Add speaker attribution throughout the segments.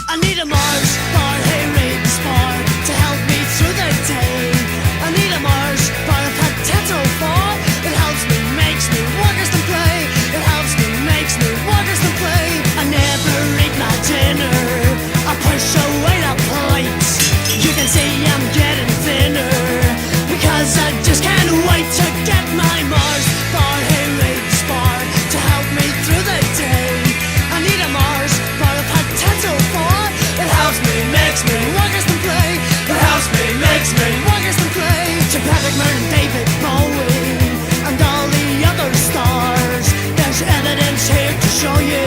Speaker 1: I need a Mars bar, hey race bar, to help me through the day. I need a Mars bar, a potato bar. It helps me, makes me workers to play. It helps me, makes me workers to play. I never eat my dinner, I push away the plates. You can see I'm getting thinner, because I just can't wait to get my Mars bar, hey race bar, to help me through the day. I need a Mars bar, a potato bar. It helps me, makes me workers to play. It helps me, makes me workers to play. To Patrick Merton, David Bowie, and all the other stars, there's evidence here to show you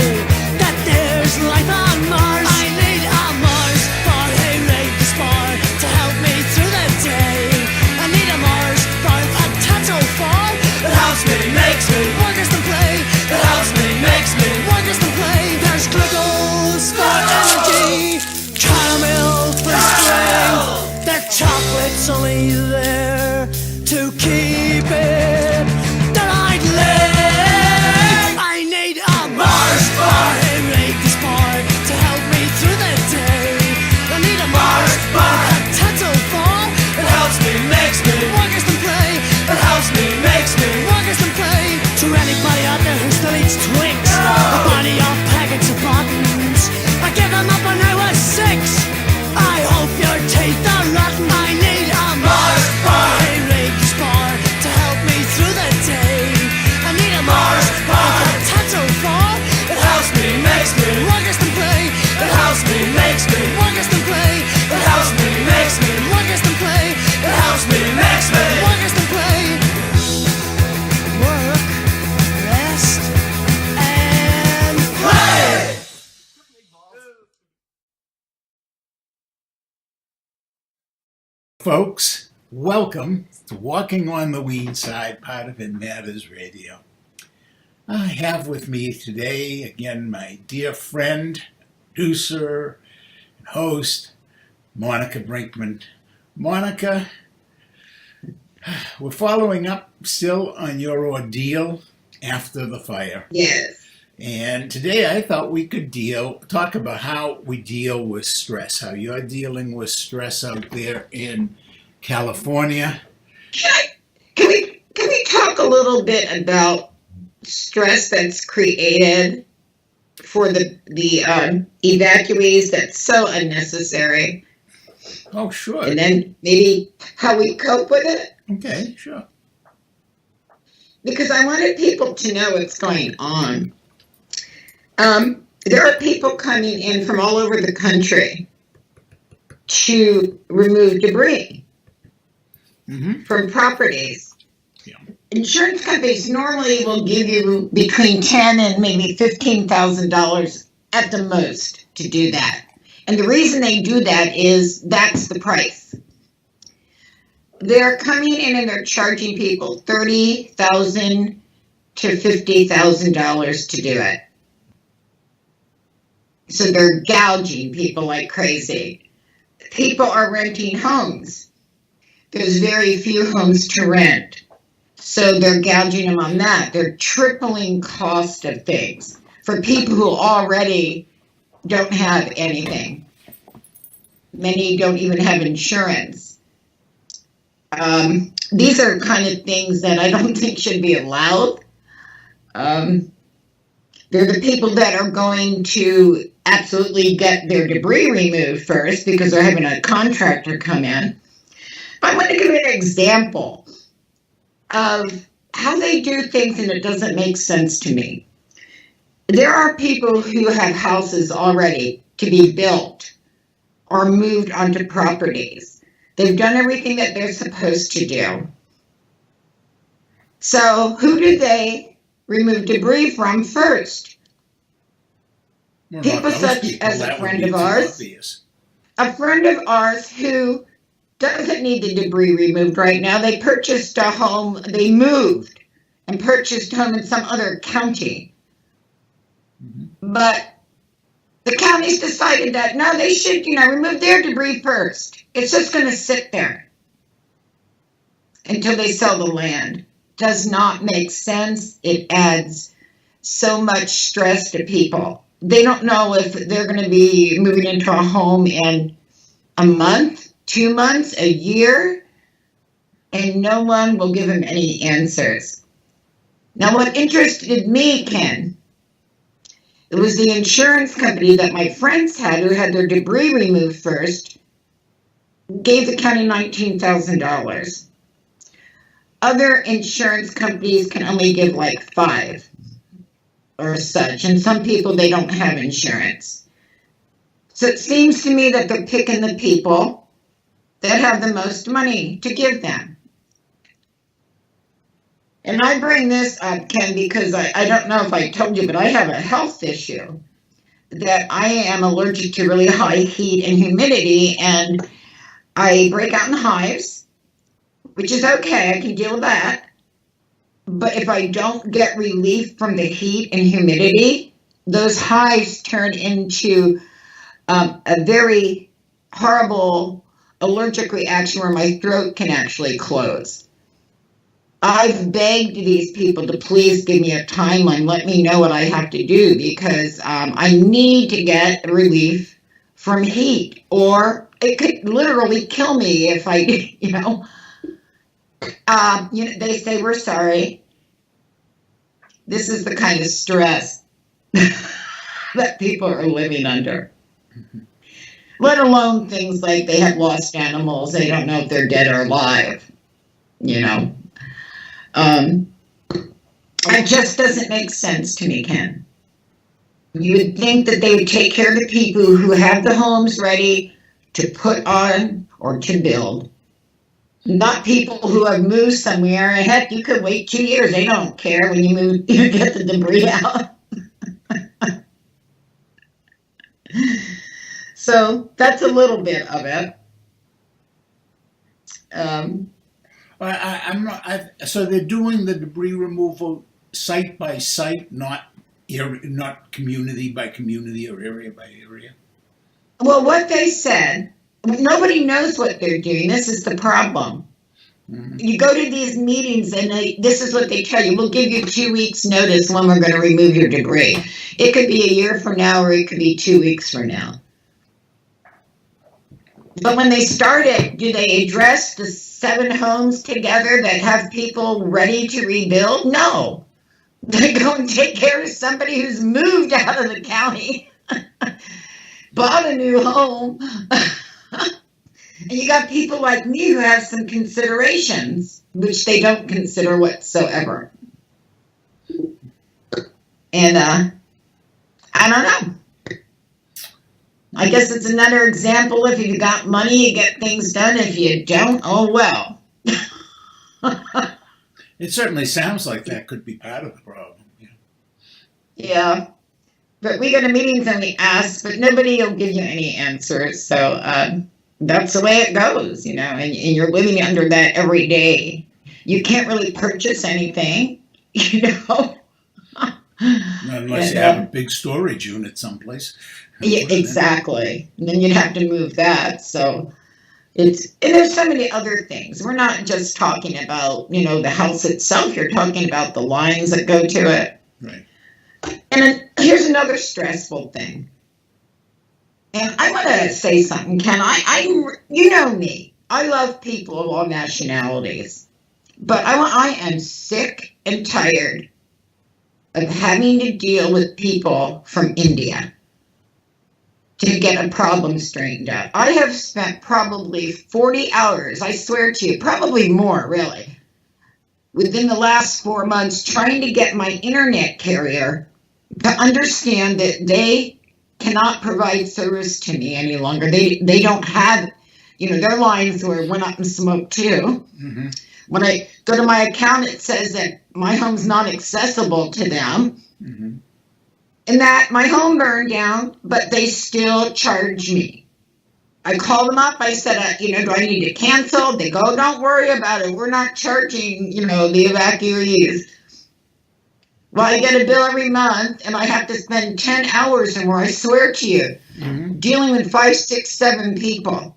Speaker 1: that there's life on Mars. I need a Mars bar, hey race bar, to help me through the day. I need a Mars bar, a potato bar. It helps me, makes me workers to play. It helps me, makes me workers to play. There's glucose for energy, caramel for strength. That chocolate's only there to keep it delightly. I need a Mars bar, hey race bar, to help me through the day. I need a Mars bar, a potato bar. It helps me, makes me workers to play. It helps me, makes me workers to play. To anybody out there who still eats Twix, a body of packets of buttons, I gave them up when I was 6. I hope your teeth are rotten. I need a Mars bar, hey race bar, to help me through the day. I need a Mars bar, a potato bar. It helps me, makes me workers to play. It helps me, makes me workers to play. It helps me, makes me workers to play. It helps me, makes me workers to play. Work, rest, and play.
Speaker 2: Folks, welcome to Walking on the Weed Side, part of It Matters Radio. I have with me today, again, my dear friend, producer, and host, Monica Brinkman. Monica, we're following up still on your ordeal after the fire.
Speaker 3: Yes.
Speaker 2: And today I thought we could talk about how we deal with stress, how you're dealing with stress out there in California.
Speaker 3: Can we talk a little bit about stress that's created for the evacuees that's so unnecessary?
Speaker 2: Oh, sure.
Speaker 3: And then maybe how we cope with it?
Speaker 2: Okay, sure.
Speaker 3: Because I wanted people to know what's going on. There are people coming in from all over the country to remove debris from properties.
Speaker 2: Yeah.
Speaker 3: Insurance companies normally will give you between $10,000 and maybe $15,000 at the most to do that. And the reason they do that is that's the price. They're coming in and they're charging people $30,000 to $50,000 to do it. So they're gouging people like crazy. People are renting homes. There's very few homes to rent. So they're gouging them on that. They're tripling cost of things for people who already don't have anything. Many don't even have insurance. These are kind of things that I don't think should be allowed. They're the people that are going to absolutely get their debris removed first because they're having a contractor come in. I want to give you an example of how they do things, and it doesn't make sense to me. There are people who have houses already to be built or moved onto properties. They've done everything that they're supposed to do. So who do they remove debris from first?
Speaker 2: Well,
Speaker 3: People such as a friend of ours who doesn't need the debris removed right now. They purchased a home, they moved and purchased a home in some other county. But the county's decided that, no, they should, remove their debris first. It's just going to sit there until they sell the land. Does not make sense. It adds so much stress to people. they don't know if they're going to be moving into a home in a month, 2 months, a year, and no one will give them any answers. Now, what interested me, Ken, it was the insurance company that my friends had who had their debris removed first, gave the county $19,000. Other insurance companies can only give like 5 or such, and some people, they don't have insurance. So it seems to me that they're picking the people that have the most money to give them. And I bring this up, Ken, because I don't know if I told you, but I have a health issue that I am allergic to really high heat and humidity, and I break out in hives, which is okay, I can deal with that. But if I don't get relief from the heat and humidity, those hives turn into a very horrible allergic reaction where my throat can actually close. I've begged these people to please give me a timeline, let me know what I have to do, because I need to get relief from heat, or it could literally kill me if I, they say, we're sorry. This is the kind of stress that people are living under. Let alone things like they have lost animals, they don't know if they're dead or alive, It just doesn't make sense to me, Ken. You would think that they would take care of the people who have the homes ready to put on or to build. Not people who have moved somewhere. And heck, you could wait 2 years. They don't care when you move, you get the debris out. So that's a little bit of it.
Speaker 2: So they're doing the debris removal site by site, not community by community or area by area?
Speaker 3: Well, what they said, nobody knows what they're doing. This is the problem. Mm-hmm. You go to these meetings and this is what they tell you. We'll give you 2 weeks notice when we're going to remove your debris. It could be a year from now or it could be 2 weeks from now. But when they start it, do they address the 7 homes together that have people ready to rebuild? No. They go and take care of somebody who's moved out of the county, bought a new home. And you got people like me who have some considerations, which they don't consider whatsoever. And I don't know. I guess it's another example. If you got money, you get things done. If you don't, oh well.
Speaker 2: It certainly sounds like that could be part of the problem.
Speaker 3: Yeah. But we go to meetings and we ask, but nobody will give you any answers. So that's the way it goes, and you're living under that every day. You can't really purchase anything,
Speaker 2: Unless you have a big storage unit someplace.
Speaker 3: Yeah, exactly. And then you'd have to move that. So and there's so many other things. We're not just talking about, the house itself. You're talking about the lines that go to it.
Speaker 2: Right.
Speaker 3: And then here's another stressful thing. And I want to say something, Ken. You know me. I love people of all nationalities. But I am sick and tired of having to deal with people from India to get a problem straightened out. I have spent probably 40 hours, I swear to you, probably more, really, within the last 4 months trying to get my internet carrier to understand that they cannot provide service to me any longer. They don't have, their lines went up in smoke too. Mm-hmm. When I go to my account, it says that my home's not accessible to them. Mm-hmm. And that my home burned down, but they still charge me. I called them up. I said, do I need to cancel? They go, don't worry about it. We're not charging, the evacuees. Well, I get a bill every month, and I have to spend 10 hours or more, I swear to you, mm-hmm. dealing with 5, 6, 7 people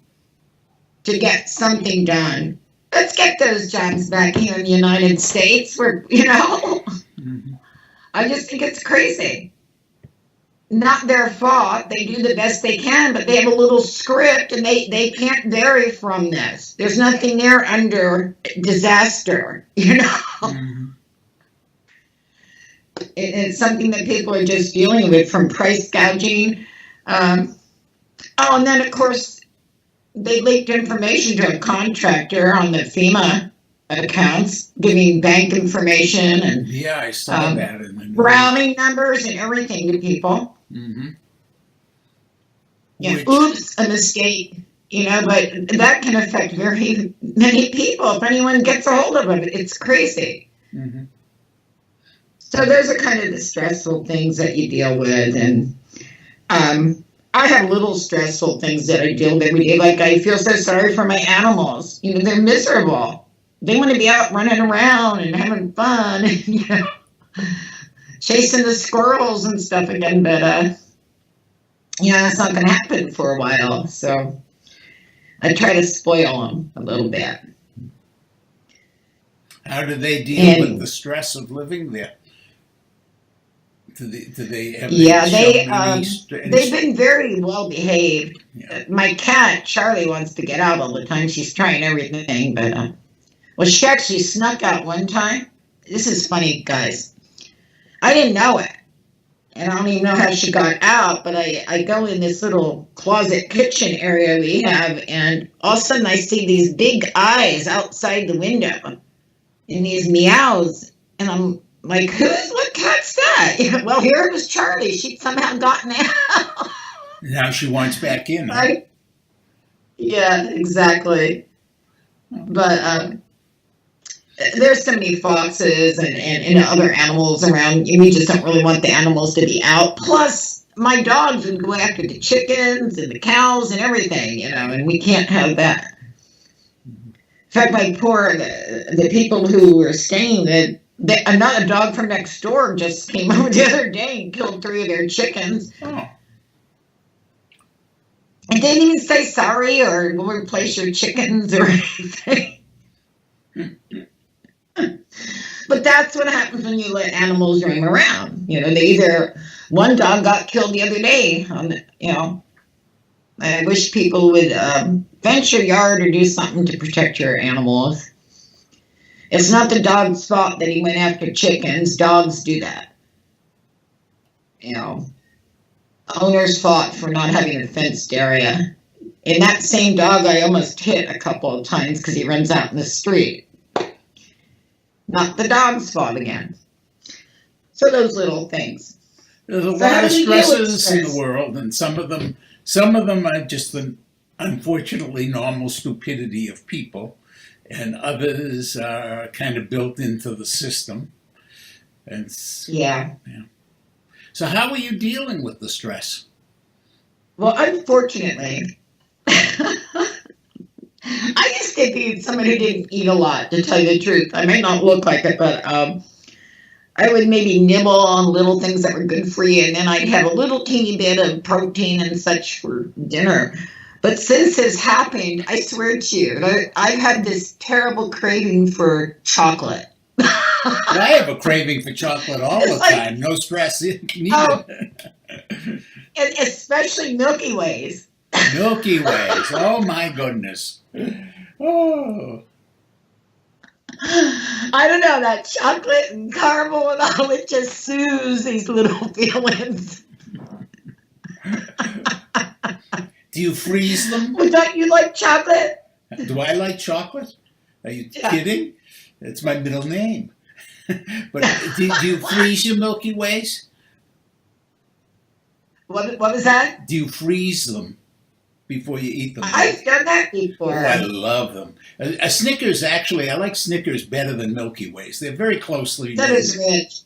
Speaker 3: to get something done. Let's get those jobs back here in the United States where, mm-hmm. I just think it's crazy. not their fault. They do the best they can, but they have a little script and they can't vary from this. There's nothing there under disaster,
Speaker 2: Mm-hmm.
Speaker 3: It's something that people are just dealing with, from price gouging. And then, of course, they leaked information to a contractor on the FEMA accounts, giving bank information and
Speaker 2: Yeah, I saw that in the news.
Speaker 3: routing numbers and everything to people.
Speaker 2: Mm-hmm.
Speaker 3: Yeah,
Speaker 2: Which-
Speaker 3: oops, a mistake. But that can affect very many people if anyone gets a hold of it. It's crazy.
Speaker 2: Mm-hmm.
Speaker 3: So those are kind of the stressful things that you deal with. And I have little stressful things that I deal with every day. Like, I feel so sorry for my animals. They're miserable. They want to be out running around and having fun, and, chasing the squirrels and stuff again. But, that's not going to happen for a while. So I try to spoil them a little bit.
Speaker 2: How do they deal with the stress of living there? Do they have
Speaker 3: they've been very well behaved.
Speaker 2: Yeah.
Speaker 3: My cat Charlie wants to get out all the time. She's trying everything, but she actually snuck out one time. This is funny, guys. I didn't know it, and I don't even know how she got out. But I go in this little closet kitchen area we have, and all of a sudden I see these big eyes outside the window and these meows, and I'm like, what cat's that? Well, here it was Charlie. She'd somehow gotten out.
Speaker 2: Now she wants back in. Huh?
Speaker 3: Right? Yeah, exactly. But there's so many foxes and other animals around. We just don't really want the animals to be out. Plus, my dogs would go after the chickens and the cows and everything, and we can't have that. In fact, the people who were staying there, another dog from next door just came over the other day and killed 3 of their chickens.
Speaker 2: Oh.
Speaker 3: And didn't even say sorry or go replace your chickens or anything. But that's what happens when you let animals roam around. One dog got killed the other day. I wish people would fence your yard or do something to protect your animals. It's not the dog's fault that he went after chickens. Dogs do that. Owners fought for not having a fenced area. And that same dog I almost hit a couple of times because he runs out in the street. Not the dog's fault again. So those little things.
Speaker 2: There's a lot of stresses in the world, and some of them are just the unfortunately normal stupidity of people, and others are kind of built into the system. And
Speaker 3: Yeah.
Speaker 2: So how are you dealing with the stress?
Speaker 3: Well, unfortunately, I used to be someone who didn't eat a lot, to tell you the truth. I may not look like it, but I would maybe nibble on little things that were good for you, and then I'd have a little teeny bit of protein and such for dinner. But since this happened, I swear to you, I've had this terrible craving for chocolate.
Speaker 2: I have a craving for chocolate all the time. No stress. You can eat
Speaker 3: and especially Milky Ways.
Speaker 2: Milky Ways. Oh my goodness. Oh.
Speaker 3: I don't know, that chocolate and caramel and all, it just soothes these little feelings.
Speaker 2: Do you freeze them?
Speaker 3: Well, don't you like chocolate?
Speaker 2: Do I like chocolate? Are you kidding? It's my middle name. But do you freeze your Milky Ways?
Speaker 3: What was that?
Speaker 2: Do you freeze them before you eat them?
Speaker 3: I've done that before.
Speaker 2: Oh, I love them. A Snickers, actually, I like Snickers better than Milky Ways. They're very closely
Speaker 3: That
Speaker 2: related.
Speaker 3: is rich.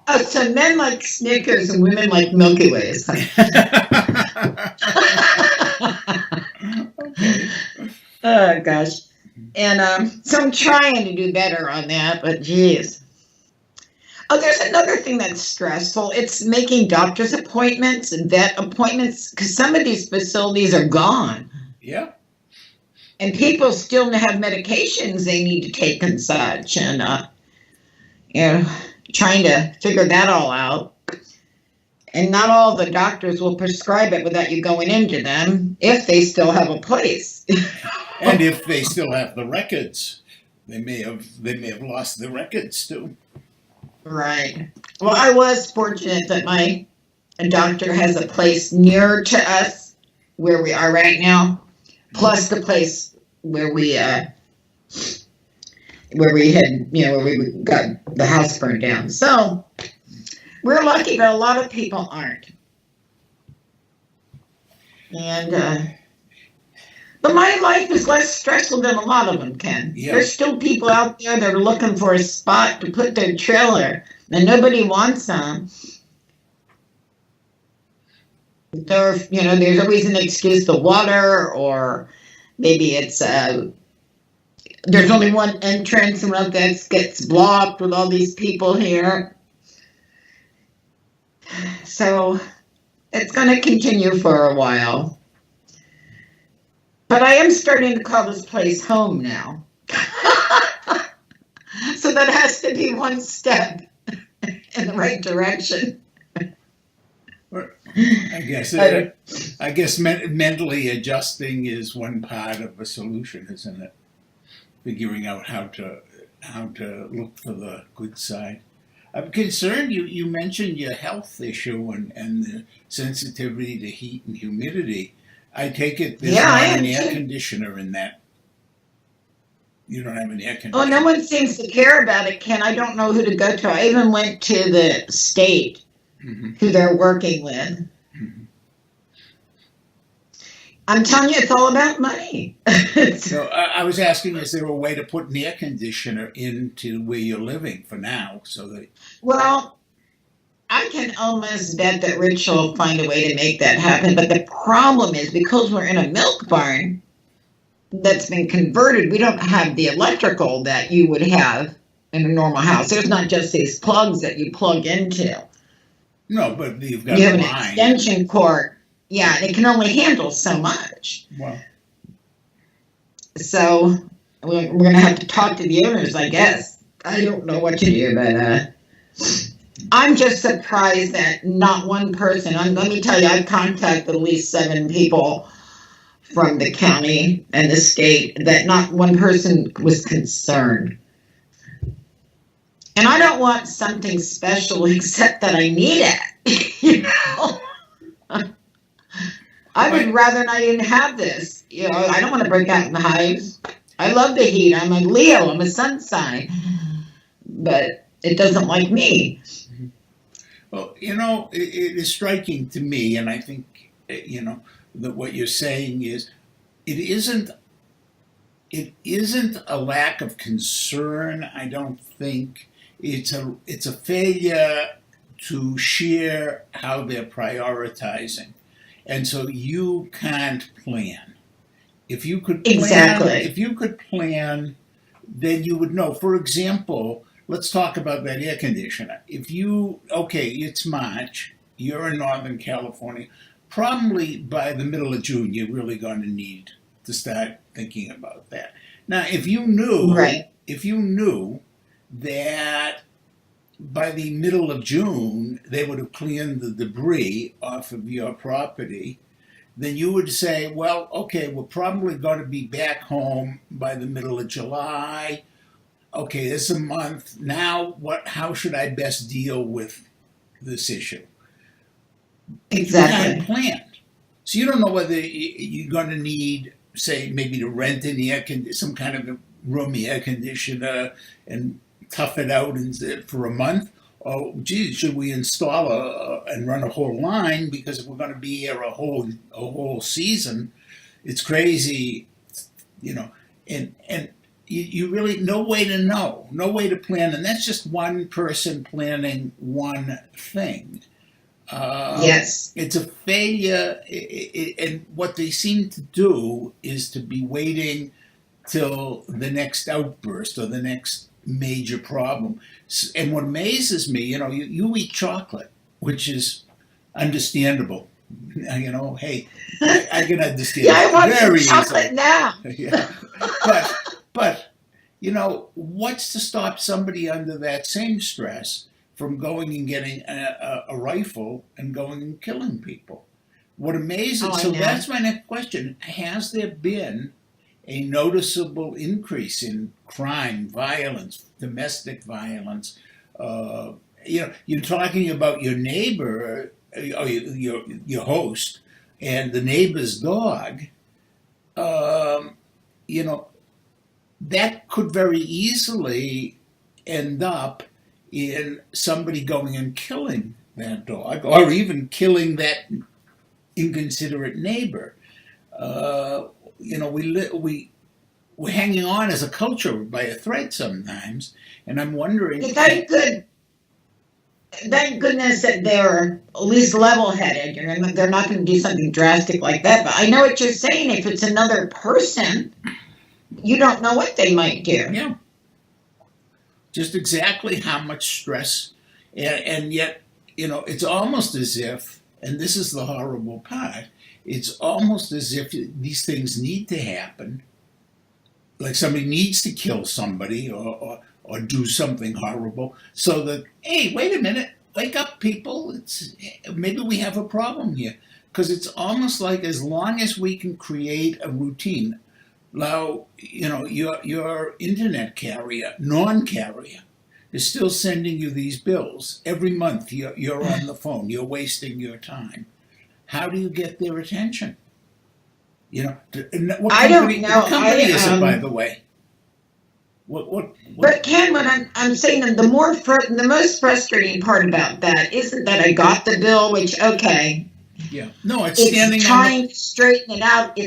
Speaker 3: Oh, so men like Snickers and women like Milky Ways. Oh, gosh. And so I'm trying to do better on that, but geez. Oh, there's another thing that's stressful. It's making doctor's appointments and vet appointments, because some of these facilities are gone.
Speaker 2: Yeah.
Speaker 3: And people still have medications they need to take and such. And, trying to figure that all out. And not all the doctors will prescribe it without you going into them if they still have a place.
Speaker 2: And if they still have the records, they may have lost the records too.
Speaker 3: Right. Well, I was fortunate that my doctor has a place near to us where we are right now, plus the place where we had, where we got the house burned down. So we're lucky, but a lot of people aren't. And but my life is less stressful than a lot of them, Ken.
Speaker 2: Yeah.
Speaker 3: There's still people out there that are looking for a spot to put their trailer, and nobody wants them. There's always an excuse, the water, or maybe it's there's only one entrance and that gets blocked with all these people here. So it's going to continue for a while. But I am starting to call this place home now. So that has to be one step in the right direction.
Speaker 2: I guess mentally adjusting is one part of a solution, isn't it? Figuring out how to look for the good side. I'm concerned. You mentioned your health issue and the sensitivity to heat and humidity. I take it there's not an air conditioner in that. You don't have an air conditioner.
Speaker 3: Oh, no one seems to care about it, Ken. I don't know who to go to. I even went to the state, who they're working with.
Speaker 2: Mm-hmm.
Speaker 3: I'm telling you, it's all about money.
Speaker 2: So I was asking, is there a way to put an air conditioner into where you're living for now, so that?
Speaker 3: Well, I can almost bet that Rich will find a way to make that happen. But the problem is, because we're in a milk barn that's been converted, we don't have the electrical that you would have in a normal house. There's not just these plugs that you plug into.
Speaker 2: No, but you have
Speaker 3: an extension cord. Yeah, and it can only handle so much.
Speaker 2: Wow.
Speaker 3: So we're going to have to talk to the owners, I guess. I don't know what to do, but I'm just surprised that not one person, let me tell you, I've contacted at least 7 people from the county and the state, that not one person was concerned. And I don't want something special except that I need it. You know? I would rather not even have this. You know, I don't want to break out in the hives. I love the heat. I'm a Leo. I'm a sun sign. But it doesn't like me.
Speaker 2: Well, it is striking to me, and I think, that what you're saying is it isn't a lack of concern. I don't think it's a failure to share how they're prioritizing. And so you can't plan. If you could plan, then you would know. For example, let's talk about that air conditioner. It's March, you're in Northern California, probably by the middle of June, you're really going to need to start thinking about that. Now, if you knew that by the middle of June, they would have cleaned the debris off of your property, then you would say, well, okay, we're probably going to be back home by the middle of July. Okay, this is a month. Now, how should I best deal with this issue?
Speaker 3: Exactly.
Speaker 2: You haven't planned. So you don't know whether you're going to need, say, maybe to rent some kind of a room air conditioner and tough it out for a month. Oh, geez, should we install and run a whole line? Because if we're going to be here a whole season, it's crazy, and you really, no way to know, no way to plan. And that's just one person planning one thing.
Speaker 3: Yes.
Speaker 2: It's a failure. And what they seem to do is to be waiting till the next outburst or the next major problem. And what amazes me, you eat chocolate, which is understandable. Hey, I can understand.
Speaker 3: Yeah, I want
Speaker 2: very
Speaker 3: some chocolate
Speaker 2: easily.
Speaker 3: now.
Speaker 2: Yeah. But what's to stop somebody under that same stress from going and getting a rifle and going and killing people. What amazes,
Speaker 3: Oh, I
Speaker 2: so
Speaker 3: know.
Speaker 2: that's my next question. Has there been a noticeable increase in crime, violence, domestic violence? You're talking about your neighbor, or your host, and the neighbor's dog. Um, you know, that could very easily end up in somebody going and killing that dog, or even killing that inconsiderate neighbor. We're hanging on as a culture by a thread sometimes, and I'm wondering.
Speaker 3: Thank goodness that they're at least level-headed. They're not going to do something drastic like that. But I know what you're saying. If it's another person, you don't know what they might do.
Speaker 2: Yeah, just exactly how much stress, and yet, it's almost as if, and this is the horrible part, it's almost as if these things need to happen, like somebody needs to kill somebody or do something horrible, so that, hey, wait a minute, wake up, people, maybe we have a problem here. Because it's almost like as long as we can create a routine. Now, your internet carrier, non-carrier, is still sending you these bills. Every month you're on the phone, you're wasting your time. How do you get their attention?
Speaker 3: I don't know.
Speaker 2: What company is it, by the way? What?
Speaker 3: But Ken, what I'm saying, the most frustrating part about that isn't that I got the bill, which, okay,
Speaker 2: Yeah. No, it's standing
Speaker 3: it's
Speaker 2: on
Speaker 3: trying to straighten it out.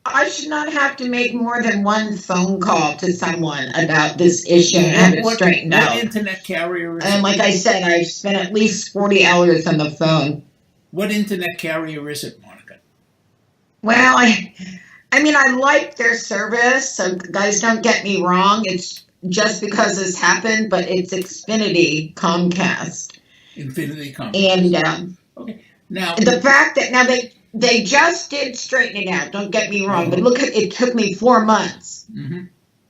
Speaker 3: I should not have to make more than one phone call to someone about this issue and have it straightened
Speaker 2: what
Speaker 3: out.
Speaker 2: internet carrier is
Speaker 3: And
Speaker 2: it?
Speaker 3: like I said, I've spent at least 40 hours on the phone.
Speaker 2: What internet carrier is it, Monica?
Speaker 3: Well, I mean, I like their service, so guys, don't get me wrong. It's just because this happened, but it's Xfinity Comcast.
Speaker 2: Infinity Comcast.
Speaker 3: And
Speaker 2: Okay. Now,
Speaker 3: the fact that now they just did straighten it out, don't get me wrong, but look, it took me 4 months.
Speaker 2: mm-hmm.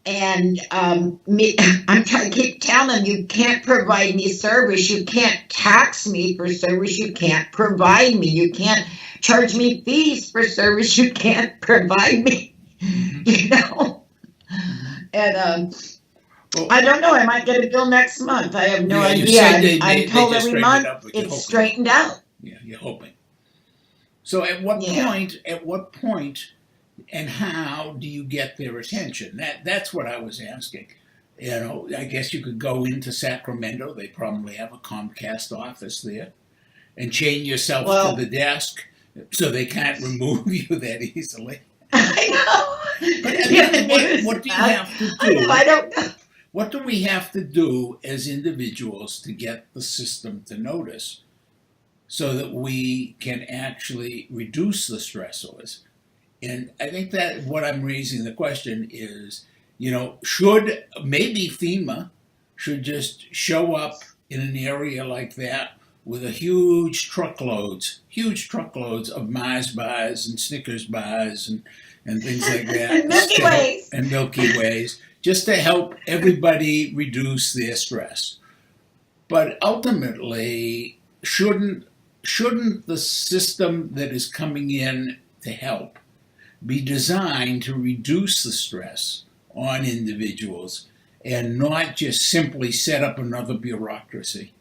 Speaker 3: And I keep telling them, you can't provide me service. You can't tax me for service. You can't provide me. You can't charge me fees for service you can't provide me. And
Speaker 2: Well,
Speaker 3: I don't know. I might get a bill next month. I have no
Speaker 2: yeah, you
Speaker 3: idea.
Speaker 2: said they
Speaker 3: I'm told
Speaker 2: just
Speaker 3: every
Speaker 2: straightened
Speaker 3: month
Speaker 2: it up, but you're
Speaker 3: it's
Speaker 2: hoping.
Speaker 3: straightened out.
Speaker 2: Yeah, you're hoping. So at what point, and how do you get their attention? That's what I was asking. I guess you could go into Sacramento. They probably have a Comcast office there, and chain yourself
Speaker 3: Well,
Speaker 2: to the desk so they can't remove you that easily.
Speaker 3: I know.
Speaker 2: But what do you have to do?
Speaker 3: I don't know.
Speaker 2: What do we have to do as individuals to get the system to notice so that we can actually reduce the stressors? And I think that what I'm raising the question is, should maybe FEMA should just show up in an area like that with a huge truckloads of Mars bars and Snickers bars and things like that.
Speaker 3: And Milky Ways.
Speaker 2: And Milky Ways, just to help everybody reduce their stress. But ultimately, shouldn't the system that is coming in to help be designed to reduce the stress on individuals and not just simply set up another bureaucracy?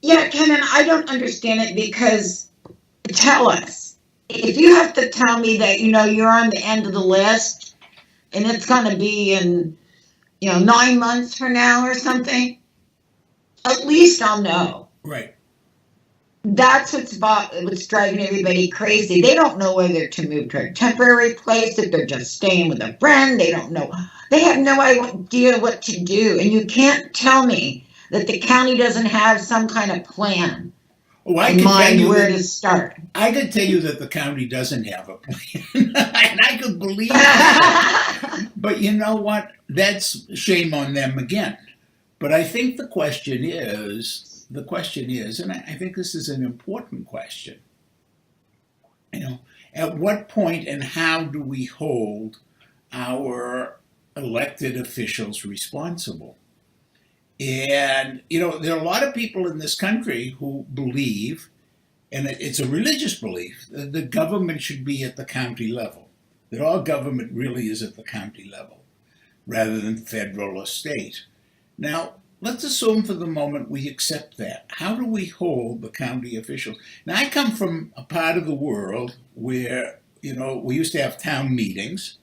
Speaker 3: Yeah, Ken, and I don't understand it because tell us. If you have to tell me that, you're on the end of the list and it's going to be in, 9 months from now or something, at least I'll know.
Speaker 2: Right.
Speaker 3: That's what's driving everybody crazy. They don't know whether to move to a temporary place, if they're just staying with a friend. They don't know. They have no idea what to do. And you can't tell me that the county doesn't have some kind of plan in mind where to start.
Speaker 2: I could tell you that the county doesn't have a plan, and I could believe that. But you know what? That's shame on them again. But I think the question is, and I think this is an important question, at what point and how do we hold our elected officials responsible? And, there are a lot of people in this country who believe, and it's a religious belief, that the government should be at the county level, that all government really is at the county level, rather than federal or state. Now, let's assume for the moment we accept that. How do we hold the county officials? Now, I come from a part of the world where, we used to have town meetings,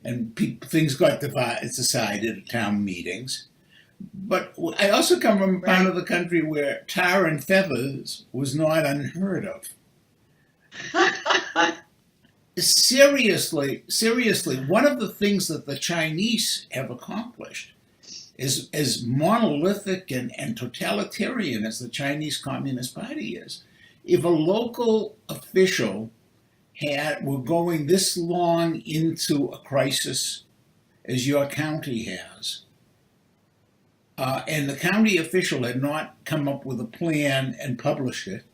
Speaker 2: and things got decided at town meetings. But I also come from a part of the country where tar and feathers was not unheard of. Seriously, one of the things that the Chinese have accomplished is as monolithic and totalitarian as the Chinese Communist Party is. If a local official were going this long into a crisis as your county has, and the county official had not come up with a plan and published it,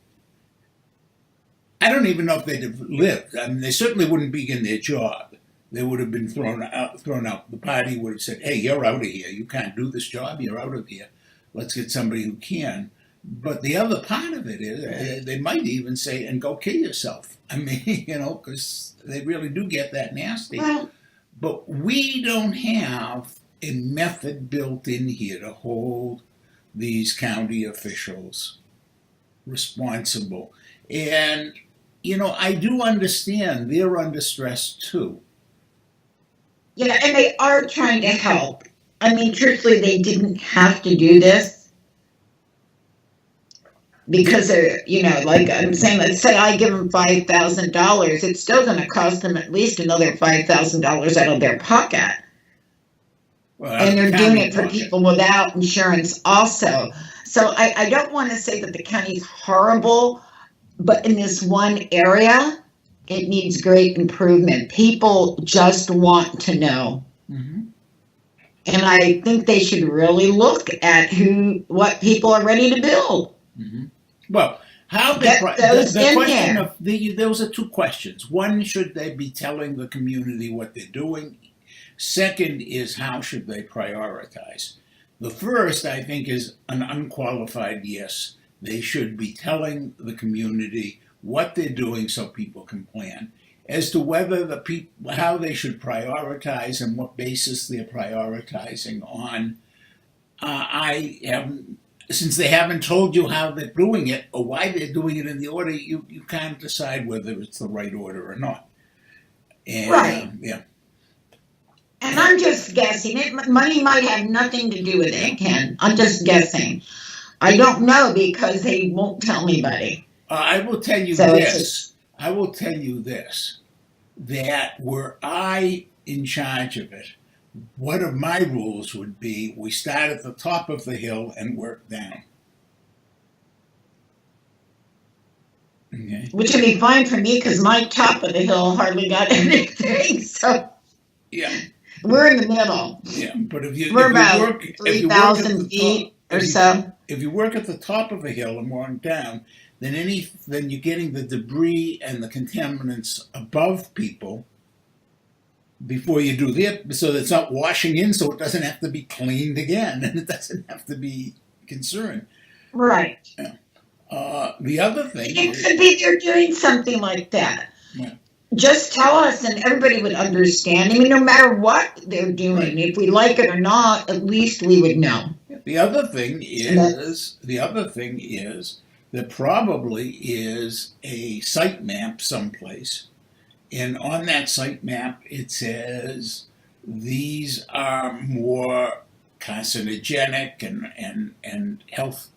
Speaker 2: I don't even know if they'd have lived. I mean, they certainly wouldn't be in their job. They would have been thrown out. The party would have said, hey, you're out of here. You can't do this job. You're out of here. Let's get somebody who can. But the other part of it is they might even say, and go kill yourself. I mean, because they really do get that nasty.
Speaker 3: Well,
Speaker 2: But we don't have a method built in here to hold these county officials responsible. And, I do understand they're under stress too.
Speaker 3: yeah, and they are trying to help. I mean, truthfully, they didn't have to do this because they're, like I'm saying, let's say I give them $5,000, it's still going to cost them at least another $5,000 out of their pocket.
Speaker 2: Well,
Speaker 3: And they're doing it for
Speaker 2: pocket.
Speaker 3: people without insurance also. So I don't want to say that the county's horrible, but in this one area, it needs great improvement. People just want to know.
Speaker 2: Mhm.
Speaker 3: And I think they should really look at what people are ready to build.
Speaker 2: Mhm. Well, how
Speaker 3: Get those in
Speaker 2: question
Speaker 3: there.
Speaker 2: those are two questions. One, should they be telling the community what they're doing? Second is, how should they prioritize? The first, I think, is an unqualified yes. They should be telling the community what they're doing so people can plan. As to whether how they should prioritize and what basis they're prioritizing on, I haven't. Since they haven't told you how they're doing it or why they're doing it in the order, you can't decide whether it's the right order or not. And,
Speaker 3: Right.
Speaker 2: Yeah.
Speaker 3: And I'm just guessing. Money might have nothing to do with it, Ken. I'm just guessing. I don't know because they won't tell anybody.
Speaker 2: I will tell you
Speaker 3: So it's
Speaker 2: this. I will tell you this. That were I in charge of it, one of my rules would be we start at the top of the hill and work down. Okay.
Speaker 3: Which would be fine for me because my top of the hill hardly got anything. So
Speaker 2: Yeah.
Speaker 3: we're in the middle.
Speaker 2: Yeah. But if you
Speaker 3: We're
Speaker 2: if you
Speaker 3: about
Speaker 2: work if you work at
Speaker 3: 3,000
Speaker 2: the
Speaker 3: feet
Speaker 2: top,
Speaker 3: or
Speaker 2: if you-
Speaker 3: so.
Speaker 2: if you work at the top of a hill and work down, then you're getting the debris and the contaminants above people before you do that, so that it's not washing in, so it doesn't have to be cleaned again, and it doesn't have to be concerned.
Speaker 3: Right.
Speaker 2: The other thing
Speaker 3: It
Speaker 2: is,
Speaker 3: could be they're doing something like that.
Speaker 2: Yeah.
Speaker 3: Just tell us and everybody would understand. I mean, no matter what they're doing, if we like it or not, at least we would know.
Speaker 2: the other thing is there probably is a site map someplace, and on that site map it says these are more carcinogenic and health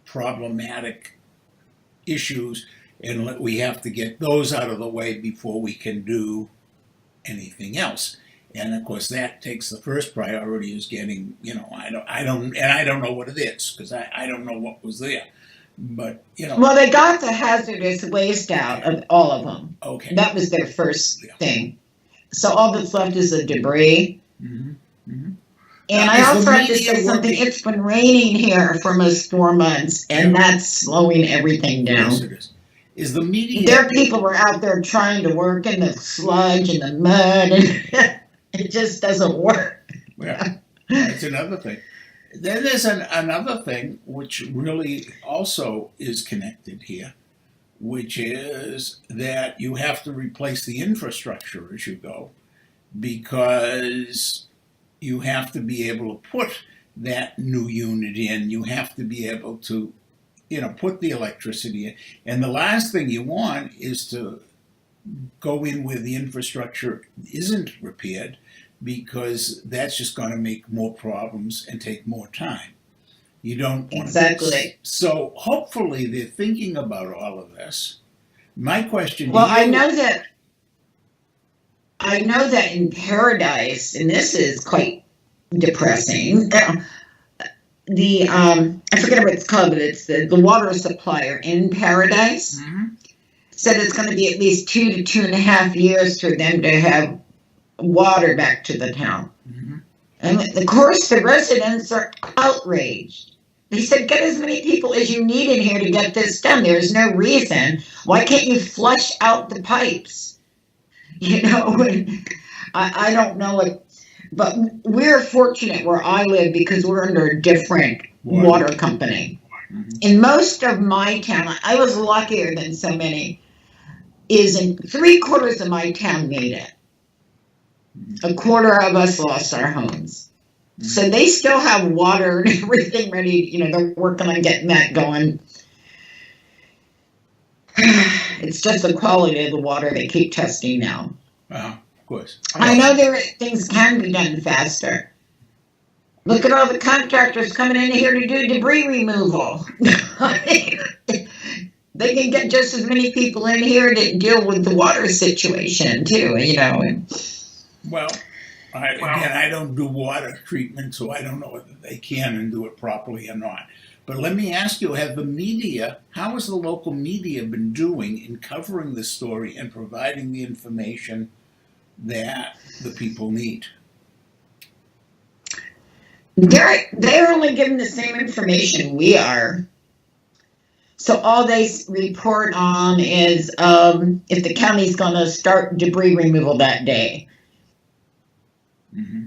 Speaker 2: problematic issues, and we have to get those out of the way before we can do anything else. And of course, that takes the first priority is getting, I don't know what it is because I don't know what was there, but
Speaker 3: Well, they got the hazardous waste out of all of them.
Speaker 2: okay.
Speaker 3: That was their first
Speaker 2: Yeah.
Speaker 3: thing. So all that's left is the debris.
Speaker 2: Mhm, mhm.
Speaker 3: And
Speaker 2: Now,
Speaker 3: I
Speaker 2: is the
Speaker 3: also have to
Speaker 2: media
Speaker 3: say something.
Speaker 2: working?
Speaker 3: It's been raining here for almost 4 months, and
Speaker 2: Yeah.
Speaker 3: that's slowing everything down.
Speaker 2: Yes, it is. Is the media?
Speaker 3: Their people were out there trying to work in the sludge and the mud, and it just doesn't work.
Speaker 2: Yeah, that's another thing. Then there's another thing which really also is connected here, which is that you have to replace the infrastructure as you go, because you have to be able to put that new unit in. You have to be able to, put the electricity in. And the last thing you want is to go in where the infrastructure isn't repaired, because that's just going to make more problems and take more time. You don't want
Speaker 3: Exactly.
Speaker 2: So hopefully they're thinking about all of this. My question
Speaker 3: Well,
Speaker 2: to you,
Speaker 3: I know that in Paradise, and this is quite depressing. I forget what it's called, but it's the water supplier in Paradise
Speaker 2: Mhm.
Speaker 3: said it's going to be at least 2 to 2.5 years for them to have water back to the town.
Speaker 2: Mhm.
Speaker 3: And of course, the residents are outraged. They said, get as many people as you need in here to get this done. There's no reason. Why can't you flush out the pipes? I don't know what, but we're fortunate where I live because we're under a different water company.
Speaker 2: Mhm.
Speaker 3: In most of my town, I was luckier than so many, is in 3/4 of my town made it. A quarter of us lost our homes. So they still have water and everything ready. They're working on getting that going. It's just the quality of the water they keep testing now.
Speaker 2: Of course.
Speaker 3: I know things can be done faster. Look at all the contractors coming in here to do debris removal. They can get just as many people in here to deal with the water situation too,
Speaker 2: Well, I don't do water treatment, so I don't know whether they can and do it properly or not. But let me ask you, how has the local media been doing in covering the story and providing the information that the people need?
Speaker 3: They're only given the same information we are. So all they report on is if the county's going to start debris removal that day.
Speaker 2: Mm-hmm.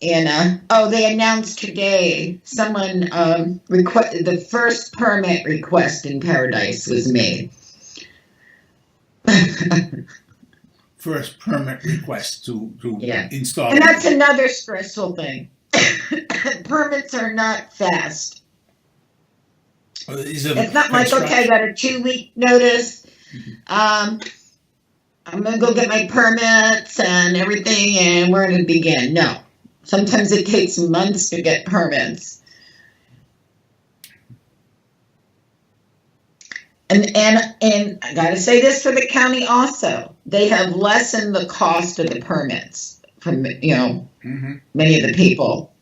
Speaker 3: And they announced today someone the first permit request in Paradise was made.
Speaker 2: First permit request to install.
Speaker 3: And that's another stressful thing. Permits are not fast. It's not like, okay, I got a 2-week notice. I'm going to go get my permits and everything, and we're going to begin. No. Sometimes it takes months to get permits. And I got to say this for the county also. They have lessened the cost of the permits from, many of the people.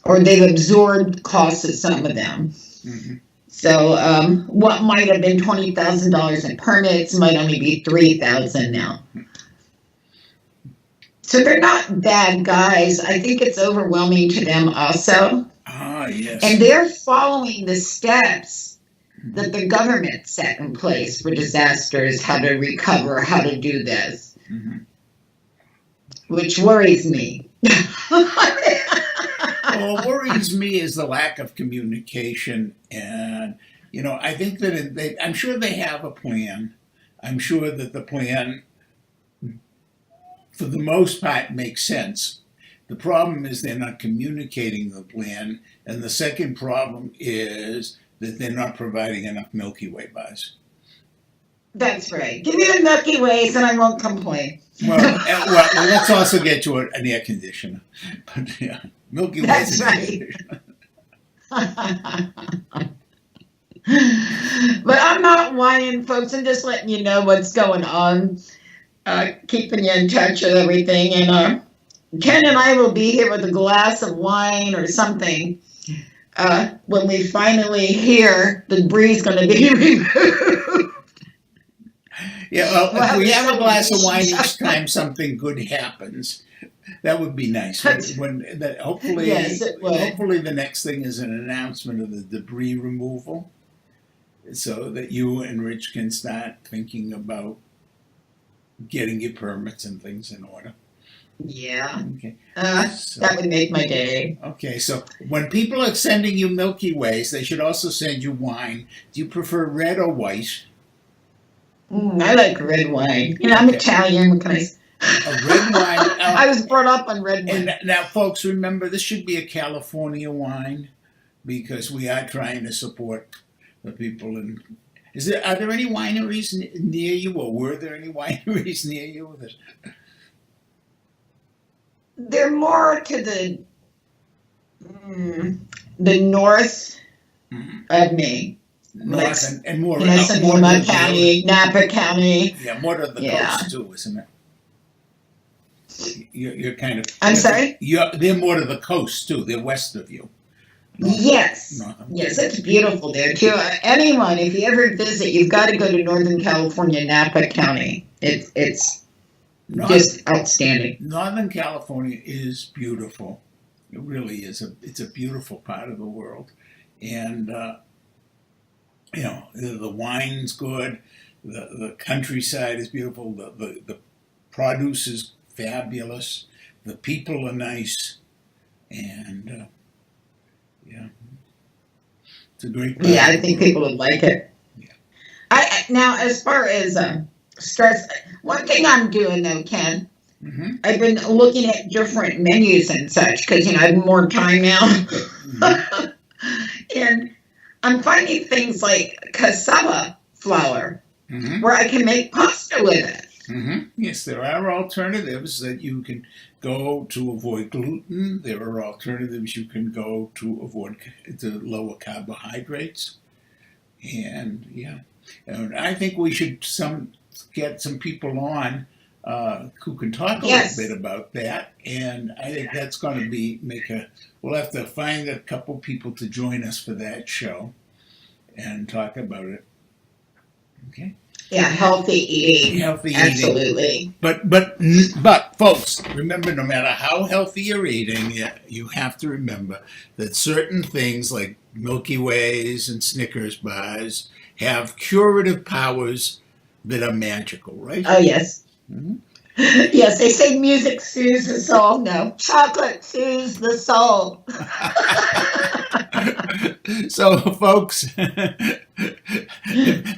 Speaker 3: Or they've absorbed costs of some of them.
Speaker 2: Mm-hmm.
Speaker 3: So what might have been $20,000 in permits might only be $3,000 now. So they're not bad guys. I think it's overwhelming to them also.
Speaker 2: Yes.
Speaker 3: And they're following the steps that the government set in place for disasters, how to recover, how to do this, which worries me.
Speaker 2: Well, what worries me is the lack of communication, and I think that I'm sure they have a plan. I'm sure that the plan, for the most part, makes sense. The problem is they're not communicating the plan, and the second problem is that they're not providing enough Milky Way bars.
Speaker 3: That's right. Give me the Milky Ways and I won't complain.
Speaker 2: Well, let's also get you an air conditioner. But yeah, Milky Way.
Speaker 3: That's right. But I'm not whining, folks. I'm just letting you know what's going on, keeping you in touch with everything. And Ken and I will be here with a glass of wine or something when we finally hear the debris is going to be removed.
Speaker 2: Yeah, well, if we have a glass of wine each time something good happens, that would be nice. Hopefully,
Speaker 3: yes, it would.
Speaker 2: Hopefully the next thing is an announcement of the debris removal, so that you and Rich can start thinking about getting your permits and things in order.
Speaker 3: Yeah.
Speaker 2: Okay.
Speaker 3: That would make my day.
Speaker 2: Okay, so when people are sending you Milky Ways, they should also send you wine. Do you prefer red or white?
Speaker 3: I like red wine. You know, I'm
Speaker 2: Okay.
Speaker 3: Italian. What can I say?
Speaker 2: A red wine.
Speaker 3: I was brought up on red wine.
Speaker 2: And now, folks, remember, this should be a California wine because we are trying to support the people. And are there any wineries near you, or were there any wineries near you?
Speaker 3: They're more to the north of me.
Speaker 2: North and more.
Speaker 3: You know, Sonoma County, Napa County.
Speaker 2: Yeah, more to the coast too, isn't it? You're kind of.
Speaker 3: I'm sorry?
Speaker 2: They're more to the coast too. They're west of you.
Speaker 3: Yes. Yes, it's beautiful there too. Anyone, if you ever visit, you've got to go to Northern California, Napa County. It's just outstanding. Northern
Speaker 2: California is beautiful. It really is. It's a beautiful part of the world, and you know, the wine's good. The countryside is beautiful. The produce is fabulous. The people are nice, and yeah, it's a great place.
Speaker 3: Yeah, I think people would like it.
Speaker 2: Yeah.
Speaker 3: Now, as far as stress, one thing I'm doing though, Ken, I've been looking at different menus and such because I have more time now, and I'm finding things like cassava flour where I can make pasta with it.
Speaker 2: Yes, there are alternatives that you can go to avoid gluten. There are alternatives you can go to lower carbohydrates. And yeah, and I think we should get some people on who can talk a little bit about that. And I think that's going to we'll have to find a couple people to join us for that show and talk about it. Okay.
Speaker 3: Yeah, healthy eating. Absolutely.
Speaker 2: But folks, remember, no matter how healthy you're eating, you have to remember that certain things like Milky Ways and Snickers bars have curative powers that are magical, right?
Speaker 3: Oh, yes. Yes, they say music soothes the soul. No, chocolate soothes the soul.
Speaker 2: So, folks,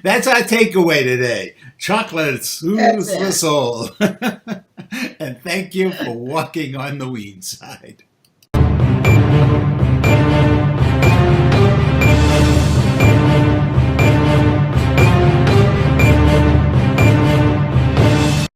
Speaker 2: that's our takeaway today. Chocolate soothes the soul. And thank you for walking on the Weene side.